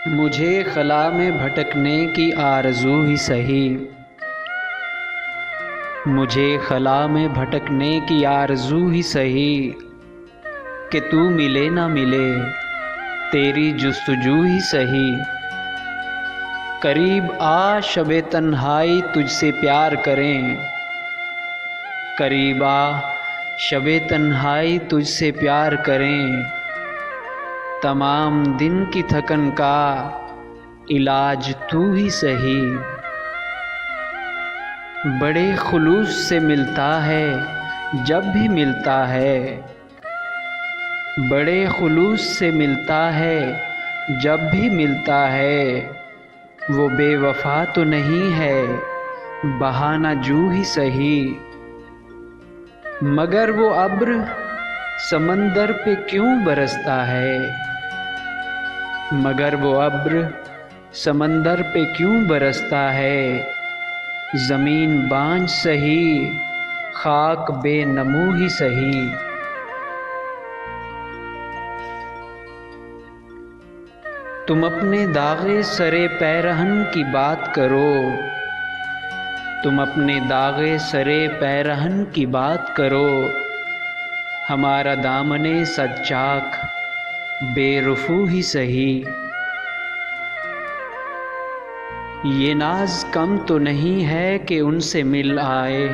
مجھے خلا میں بھٹکنے کی آرزو ہی سہی، مجھے خلا میں بھٹکنے کی آرزو ہی سہی، کہ تو ملے نہ ملے تیری جستجو ہی سہی۔ قریب آ شب تنہائی تجھ سے پیار کریں، قریب آ شب تنہائی تجھ سے پیار کریں، تمام دن کی تھکن کا علاج تو ہی سہی۔ بڑے خلوص سے ملتا ہے جب بھی ملتا ہے، بڑے خلوص سے ملتا ہے جب بھی ملتا ہے، وہ بے وفا تو نہیں ہے بہانہ جو ہی سہی۔ مگر وہ ابر سمندر پہ کیوں برستا ہے، مگر وہ ابر سمندر پہ کیوں برستا ہے، زمین بانجھ سہی خاک بے نمو ہی سہی۔ تم اپنے داغے سرے پیرہن کی بات کرو، تم اپنے داغے سرے پیرہن کی بات کرو، ہمارا دامن صد چاک بے رفو ہی سہی۔ یہ ناز کم تو نہیں ہے کہ ان سے مل آئے،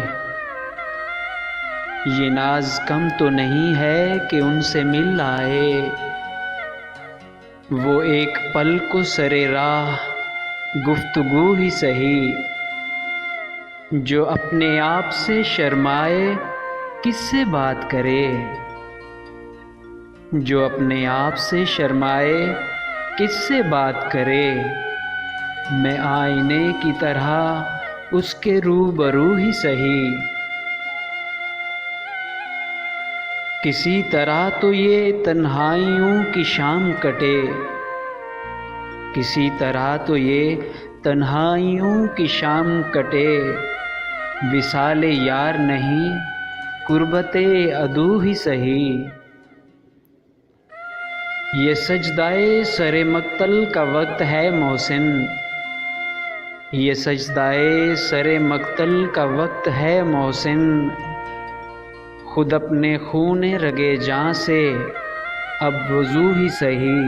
یہ ناز کم تو نہیں ہے کہ ان سے مل آئے، وہ ایک پل کو سرے راہ گفتگو ہی سہی۔ جو اپنے آپ سے شرمائے کس سے بات کرے، جو اپنے آپ سے شرمائے کس سے بات کرے، میں آئینے کی طرح اس کے روبرو ہی سہی۔ کسی طرح تو یہ تنہائیوں کی شام کٹے، کسی طرح تو یہ تنہائیوں کی شام کٹے، وصال یار نہیں قربت عدو ہی سہی۔ یہ سجدۂ سر مقتل کا وقت ہے محسن، یہ سجدۂ سر مقتل کا وقت ہے محسن، خود اپنے خون رگے جاں سے اب وضو ہی سہی۔